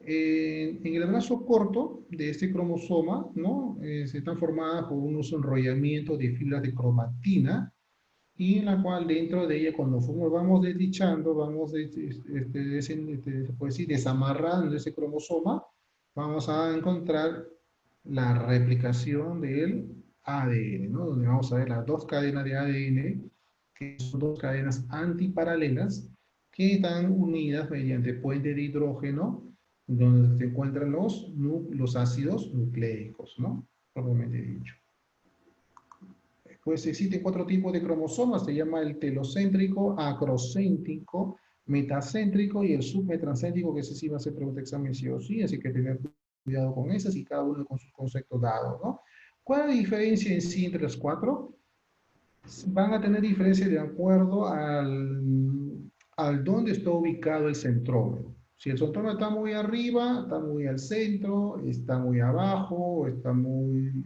En el brazo corto de este cromosoma, ¿no? Se están formadas por unos enrollamientos de fibras de cromatina y en la cual dentro de ella, cuando vamos desdichando, vamos se puede decir, desamarrando ese cromosoma, vamos a encontrar la replicación del ADN, ¿no? Donde vamos a ver las dos cadenas de ADN, que son dos cadenas antiparalelas, que están unidas mediante puente de hidrógeno, donde se encuentran los ácidos nucleicos, ¿no? Propiamente dicho. Pues existen cuatro tipos de cromosomas, se llama el telocéntrico, acrocéntrico, metacéntrico y el submetracéntrico, que ese sí va a ser pregunta de examen sí o sí, así que tener cuidado con esas y cada uno con sus conceptos dados, ¿no? ¿Cuál es la diferencia en sí entre los cuatro? Van a tener diferencia de acuerdo al dónde está ubicado el centrómero. Si el centrómero está muy arriba, está muy al centro, está muy abajo, está muy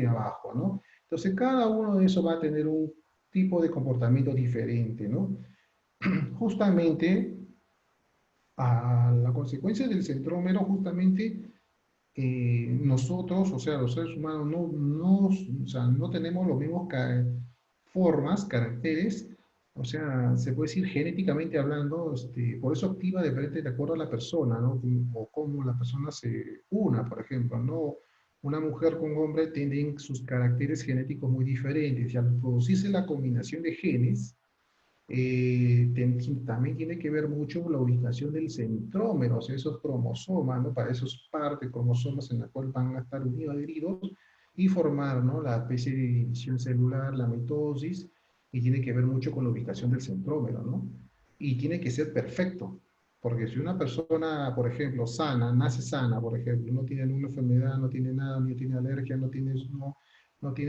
abajo, ¿no? Entonces, cada uno de esos va a tener un tipo de comportamiento diferente, ¿no? Justamente, a la consecuencia del centrómero, justamente, nosotros, o sea, los seres humanos, o sea, no tenemos los mismos formas, caracteres, o sea, se puede decir genéticamente hablando, por eso activa diferente de acuerdo a la persona, ¿no? O cómo la persona se una, por ejemplo, ¿no? Una mujer con un hombre tienen sus caracteres genéticos muy diferentes y al producirse la combinación de genes, también tiene que ver mucho la ubicación del centrómero, o sea, esos cromosomas, ¿no? Para esos par de cromosomas en la cual van a estar unidos, adheridos y formar, ¿no? La especie de división celular, la mitosis, y tiene que ver mucho con la ubicación del centrómero, ¿no? Y tiene que ser perfecto, porque si una persona, por ejemplo, sana, nace sana, por ejemplo, no tiene ninguna enfermedad, no tiene nada, no tiene alergia, no tiene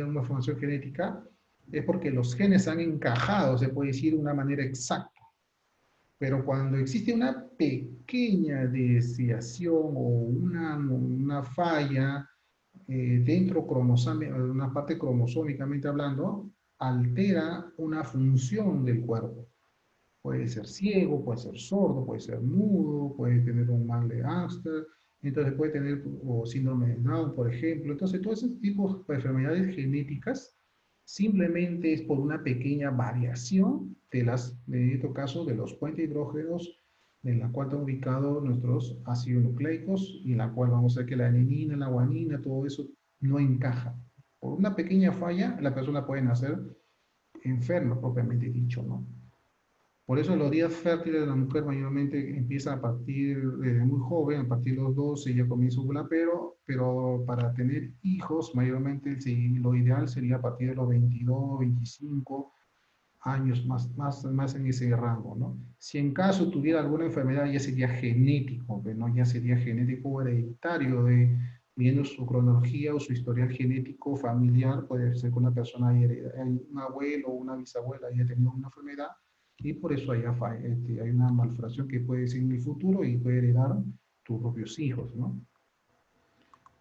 una formación genética, es porque los genes han encajado, se puede decir, de una manera exacta. Pero cuando existe una pequeña desviación o una falla dentro una parte cromosómicamente hablando, altera una función del cuerpo. Puede ser ciego, puede ser sordo, puede ser mudo, puede tener un mal de Asper, entonces puede tener o síndrome de Down, por ejemplo. Entonces, todos esos tipos de enfermedades genéticas simplemente es por una pequeña variación en este caso, de los puentes hidrógenos en la cual están ubicados nuestros ácidos nucleicos y en la cual vamos a ver que la adenina, la guanina, todo eso no encaja. Por una pequeña falla, la persona puede nacer enferma, propiamente dicho, ¿no? Por eso los días fértiles de la mujer mayormente empiezan a partir desde muy joven, a partir de los 12 ya comienza a ovular, pero para tener hijos mayormente lo ideal sería a partir de los 22, 25 años, más en ese rango, ¿no? Si en caso tuviera alguna enfermedad ya sería genético, ¿no? Ya sería genético hereditario viendo su cronología o su historial genético familiar, puede ser que una persona un abuelo o una bisabuela haya tenido una enfermedad y por eso hay una malformación que puede ser en el futuro y puede heredar tus propios hijos, ¿no?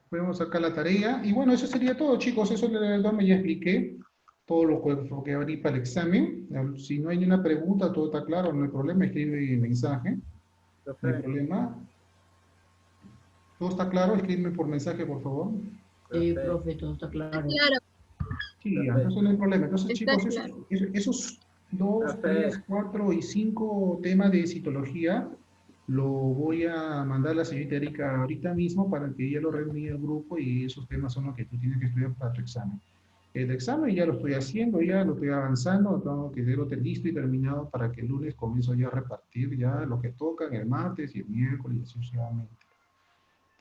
Podemos sacar la tarea. Y bueno, eso sería todo, chicos. Eso de verdad me ya expliqué todo lo que va a ir para el examen. Si no hay ninguna pregunta, todo está claro, no hay problema. Escribe mensaje. No hay problema. ¿Todo está claro? Escríbeme por mensaje, por favor. Sí, profe, todo está claro. Claro, Sí, entonces no hay problema. Entonces, está chicos, claro. esos 2, 3, 4 y 5 temas de citología lo voy a mandar a la señorita Erika ahorita mismo para que ella lo reúna al grupo y esos temas son los que tú tienes que estudiar para tu examen. El examen ya lo estoy haciendo, ya lo estoy avanzando, tengo que tenerlo listo y terminado para que el lunes comienzo ya a repartir ya lo que tocan el martes y el miércoles y así sucesivamente.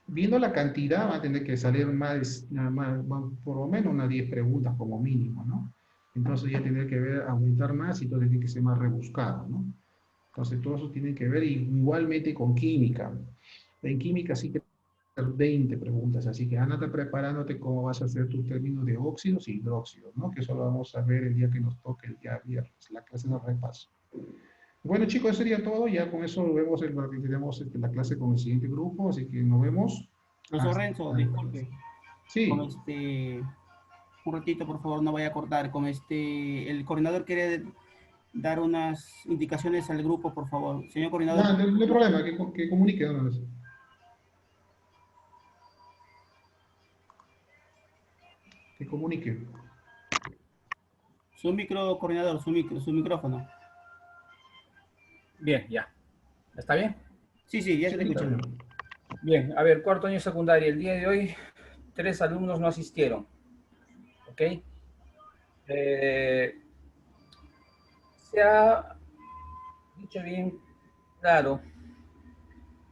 Viendo la cantidad, va a tener que salir por lo menos unas 10 preguntas como mínimo, ¿no? Entonces ya tendré que aumentar más y todo tiene que ser más rebuscado, ¿no? Entonces, todo eso tiene que ver igualmente con química. En química sí que 20 preguntas, así que ándate preparándote cómo vas a hacer tu término de óxidos y hidróxidos, ¿no? Que eso lo vamos a ver el día que nos toque, el día viernes, la clase de repaso. Bueno, chicos, eso sería todo. Ya con eso vemos tenemos la clase con el siguiente grupo, así que nos vemos. Profesor Renzo, disculpe, con Sí, un ratito, por favor, no vaya a cortar. El coordinador quiere dar unas indicaciones al grupo, por favor. Señor coordinador. no, no hay problema, que comunique, ¿no? Que comunique. Su micro, coordinador, su micrófono. Bien, ya. ¿Está bien? Sí, sí, ya Sí, se le escucha. Bien, a ver, cuarto año secundaria. El día de hoy, 3 alumnos no asistieron. ¿Ok? Se ha dicho bien claro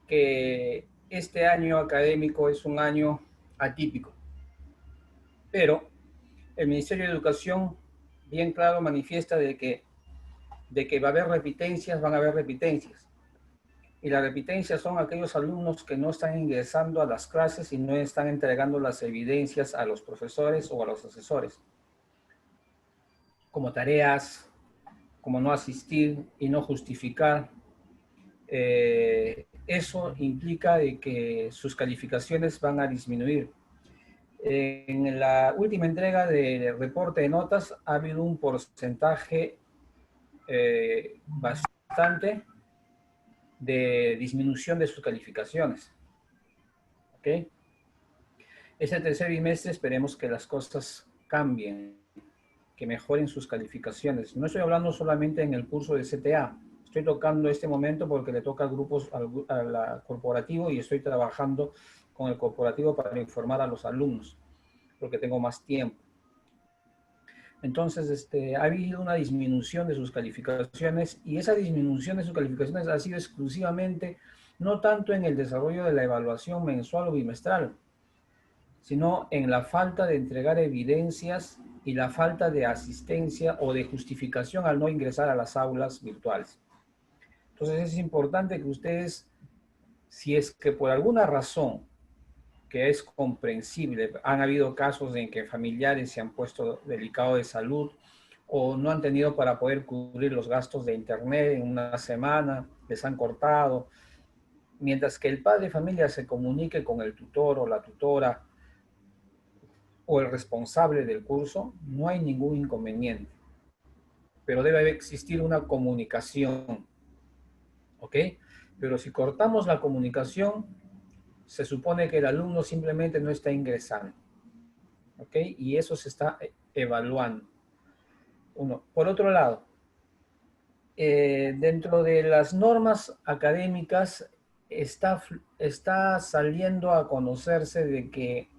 que este año académico es un año atípico, pero el Ministerio de Educación bien claro manifiesta de que va a haber repitencias, van a haber repitencias. Y las repitencias son aquellos alumnos que no están ingresando a las clases y no están entregando las evidencias a los profesores o a los asesores, como tareas, como no asistir y no justificar. Eso implica de que sus calificaciones van a disminuir. En la última entrega del reporte de notas ha habido un porcentaje bastante de disminución de sus calificaciones. ¿Ok? Ese tercer bimestre esperemos que las cosas cambien, que mejoren sus calificaciones. No estoy hablando solamente en el curso de CTA. Estoy tocando este momento porque le toca a grupos, al corporativo, y estoy trabajando con el corporativo para informar a los alumnos, porque tengo más tiempo. Entonces, ha habido una disminución de sus calificaciones, y esa disminución de sus calificaciones ha sido exclusivamente, no tanto en el desarrollo de la evaluación mensual o bimestral, sino en la falta de entregar evidencias y la falta de asistencia o de justificación al no ingresar a las aulas virtuales. Entonces es importante que ustedes, si es que por alguna razón que es comprensible, han habido casos en que familiares se han puesto delicados de salud o no han tenido para poder cubrir los gastos de internet en una semana, les han cortado, mientras que el padre de familia se comunique con el tutor o la tutora o el responsable del curso, no hay ningún inconveniente. Pero debe existir una comunicación, ¿ok? Pero si cortamos la comunicación, se supone que el alumno simplemente no está ingresando, ¿ok? Y eso se está evaluando. Uno. Por otro lado, dentro de las normas académicas está saliendo a conocerse de que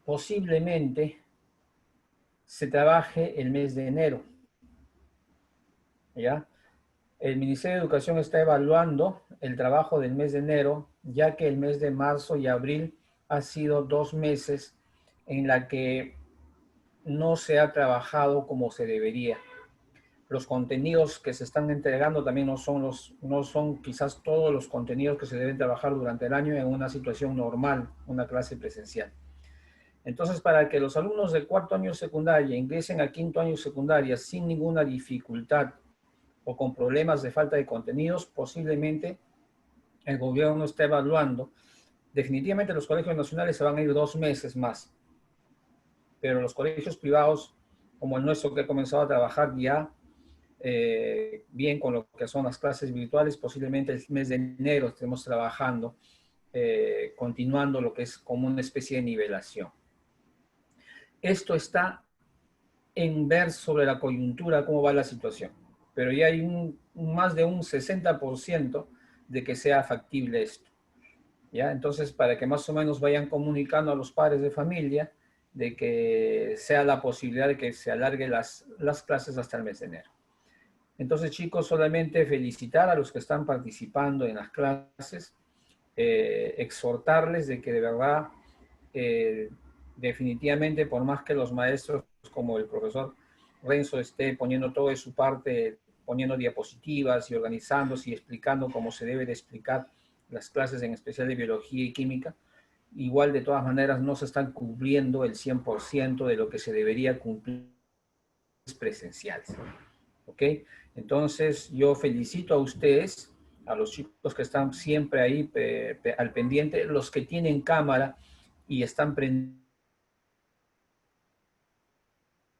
posiblemente se trabaje el mes de enero, ¿ya? El Ministerio de Educación está evaluando el trabajo del mes de enero, ya que el mes de marzo y abril ha sido 2 meses en la que no se ha trabajado como se debería. Los contenidos que se están entregando también no son quizás todos los contenidos que se deben trabajar durante el año en una situación normal, una clase presencial. Entonces, para que los alumnos de cuarto año secundaria ingresen a quinto año secundaria sin ninguna dificultad o con problemas de falta de contenidos, posiblemente el gobierno está evaluando. Definitivamente los colegios nacionales se van a ir 2 meses más, pero los colegios privados, como el nuestro, que ha comenzado a trabajar ya bien con lo que son las clases virtuales, posiblemente el mes de enero estemos trabajando, continuando lo que es como una especie de nivelación. Esto está en ver sobre la coyuntura cómo va la situación, pero ya hay más de un 60% de que sea factible esto, ¿ya? Entonces, para que más o menos vayan comunicando a los padres de familia de que sea la posibilidad de que se alargue las clases hasta el mes de enero. Entonces, chicos, solamente felicitar a los que están participando en las clases, exhortarles de que de verdad, definitivamente, por más que los maestros como el profesor Renzo esté poniendo todo de su parte, poniendo diapositivas y organizándose y explicando cómo se debe de explicar las clases, en especial de biología y química. Igual, de todas maneras, no se están cumpliendo el 100% de lo que se debería cumplir presenciales. ¿Ok? Entonces, yo felicito a ustedes, a los chicos que están siempre ahí al pendiente, los que tienen cámara y están prendiendo,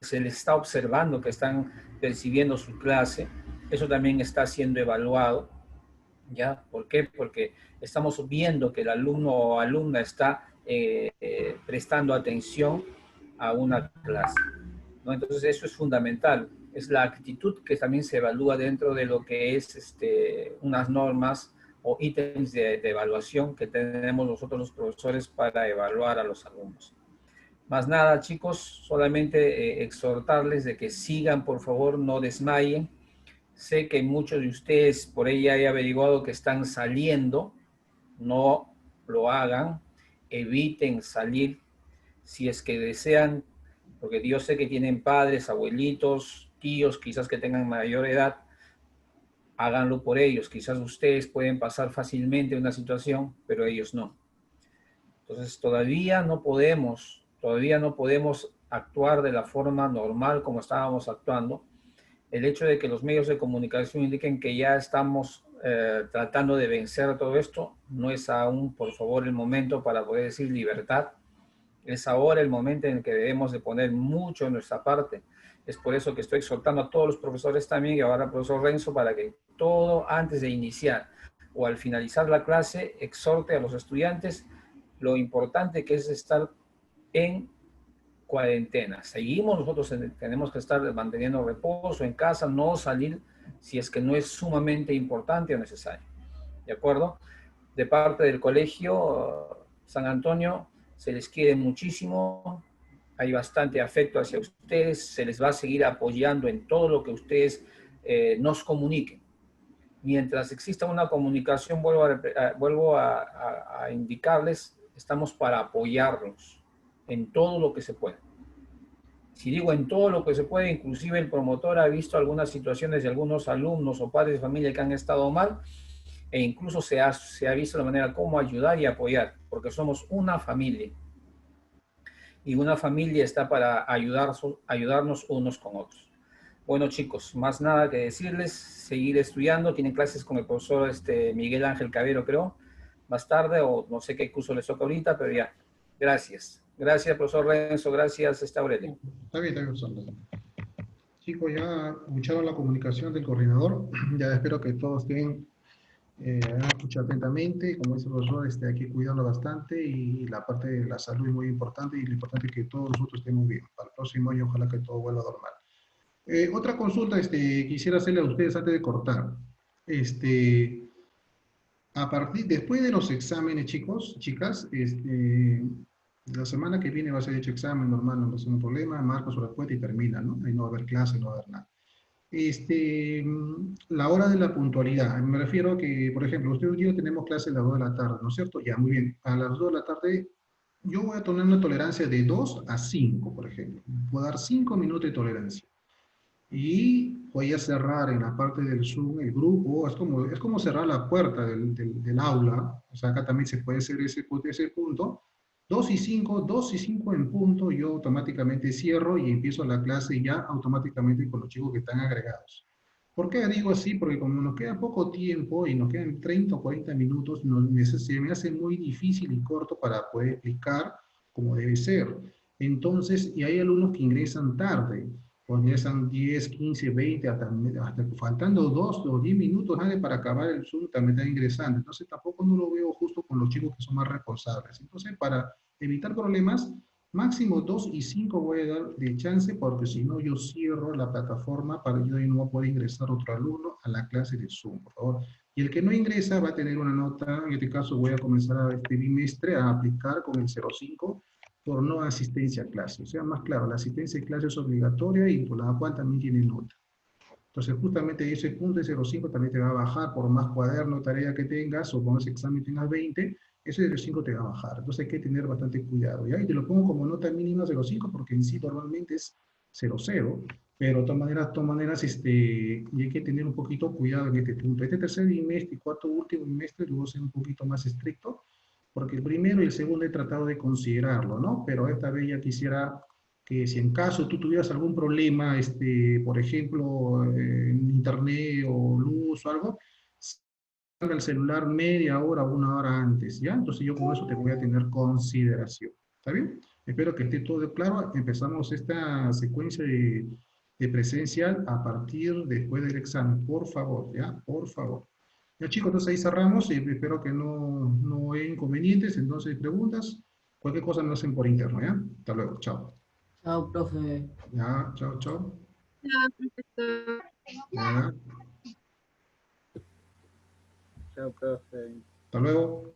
se les está observando que están percibiendo su clase. Eso también está siendo evaluado. ¿Ya? ¿Por qué? Porque estamos viendo que el alumno o alumna está prestando atención a una clase, ¿no? Entonces eso es fundamental. Es la actitud que también se evalúa dentro de lo que es unas normas o ítems de evaluación que tenemos nosotros los profesores para evaluar a los alumnos. Más nada, chicos, solamente exhortarles de que sigan, por favor, no desmayen. Sé que muchos de ustedes por ahí ya he averiguado que están saliendo. No lo hagan. Eviten salir si es que desean, porque yo sé que tienen padres, abuelitos, tíos, quizás que tengan mayor edad. Háganlo por ellos. Quizás ustedes pueden pasar fácilmente una situación, pero ellos no. Entonces todavía no podemos actuar de la forma normal como estábamos actuando. El hecho de que los medios de comunicación indiquen que ya estamos tratando de vencer todo esto, no es aún, por favor, el momento para poder decir libertad. Es ahora el momento en el que debemos de poner mucho en nuestra parte. Es por eso que estoy exhortando a todos los profesores también, y ahora al profesor Renzo, para que todo antes de iniciar o al finalizar la clase, exhorte a los estudiantes lo importante que es estar en cuarentena. Seguimos, nosotros tenemos que estar manteniendo reposo en casa, no salir si es que no es sumamente importante o necesario. ¿De acuerdo? De parte del Colegio San Antonio, se les quiere muchísimo, hay bastante afecto hacia ustedes, se les va a seguir apoyando en todo lo que ustedes nos comuniquen. Mientras exista una comunicación, vuelvo a indicarles, estamos para apoyarlos en todo lo que se pueda. Si digo en todo lo que se puede, inclusive el promotor ha visto algunas situaciones de algunos alumnos o padres de familia que han estado mal, e incluso se ha visto la manera cómo ayudar y apoyar, porque somos una familia. Y una familia está para ayudarnos unos con otros. Bueno, chicos, más nada que decirles, seguir estudiando. Tienen clases con el profesor Miguel Ángel Cabero, creo, más tarde, o no sé qué curso les toca ahorita, pero ya. Gracias. Gracias, profesor Renzo. Gracias, Aurelio. Está bien, profesor. Chicos, ya escucharon la comunicación del coordinador. Ya espero que todos hayan escuchado atentamente. Como dice el profesor, hay que cuidarlo bastante, y la parte de la salud es muy importante, y lo importante es que todos nosotros estemos bien. Para el próximo año, ojalá que todo vuelva normal. Otra consulta quisiera hacerle a ustedes antes de cortar. Después de los exámenes, chicos, chicas, la semana que viene va a ser hecho examen normal, no va a ser un problema, marca su respuesta y termina, ¿no? Ahí no va a haber clase, no va a haber nada. La hora de la puntualidad, me refiero a que, por ejemplo, usted y yo tenemos clase a las 2 de la tarde, ¿no es cierto? Ya, muy bien, a las 2 de la tarde yo voy a tener una tolerancia de 2 a 5, por ejemplo. Puedo dar 5 minutos de tolerancia. Y voy a cerrar en la parte del Zoom el grupo. Es como cerrar la puerta del aula. O sea, acá también se puede hacer ese punto. 2 y 5 en punto, yo automáticamente cierro y empiezo la clase ya automáticamente con los chicos que están agregados. ¿Por qué digo así? Porque como nos queda poco tiempo y nos quedan 30 o 40 minutos, se me hace muy difícil y corto para poder explicar como debe ser. Entonces, y hay alumnos que ingresan tarde, o ingresan 10, 15, 20, hasta faltando 2 o 10 minutos para acabar el Zoom, también están ingresando. Entonces, tampoco no lo veo justo con los chicos que son más responsables. Entonces, para evitar problemas, máximo 2 y 5 voy a dar de chance, porque si no yo cierro la plataforma para yo no poder ingresar otro alumno a la clase de Zoom, por favor. Y el que no ingresa va a tener una nota. En este caso voy a comenzar este bimestre a aplicar con el 0,5 por no asistencia a clase. O sea, más claro, la asistencia a clase es obligatoria y por la cual también tiene nota. Entonces, justamente ese punto de 0,5 también te va a bajar por más cuaderno, tarea que tengas, o con ese examen tengas 20, ese 0,5 te va a bajar. Entonces hay que tener bastante cuidado. ¿Ya? Y te lo pongo como nota mínima 0,5 porque en sí normalmente es 0,0, Pero de todas maneras, y hay que tener un poquito cuidado en este punto. Este tercer bimestre y cuarto último bimestre debo ser un poquito más estricto, porque el primero y el segundo he tratado de considerarlo, ¿no? Pero esta vez ya quisiera que si en caso tú tuvieras algún problema, por ejemplo, en internet o luz o algo, salga el celular media hora o una hora antes, ¿ya? Entonces yo con eso te voy a tener consideración, ¿está bien? Espero que esté todo claro. Empezamos esta secuencia de presencial a partir después del examen, por favor, ¿ya? Por favor. Ya chicos, entonces ahí cerramos y espero que no haya inconvenientes, entonces preguntas, cualquier cosa me lo hacen por interno, ¿ya? Hasta luego, chao. Chao, profe. Ya, chao, chao. Chao, profesor. Ya, Chao, profe. hasta luego.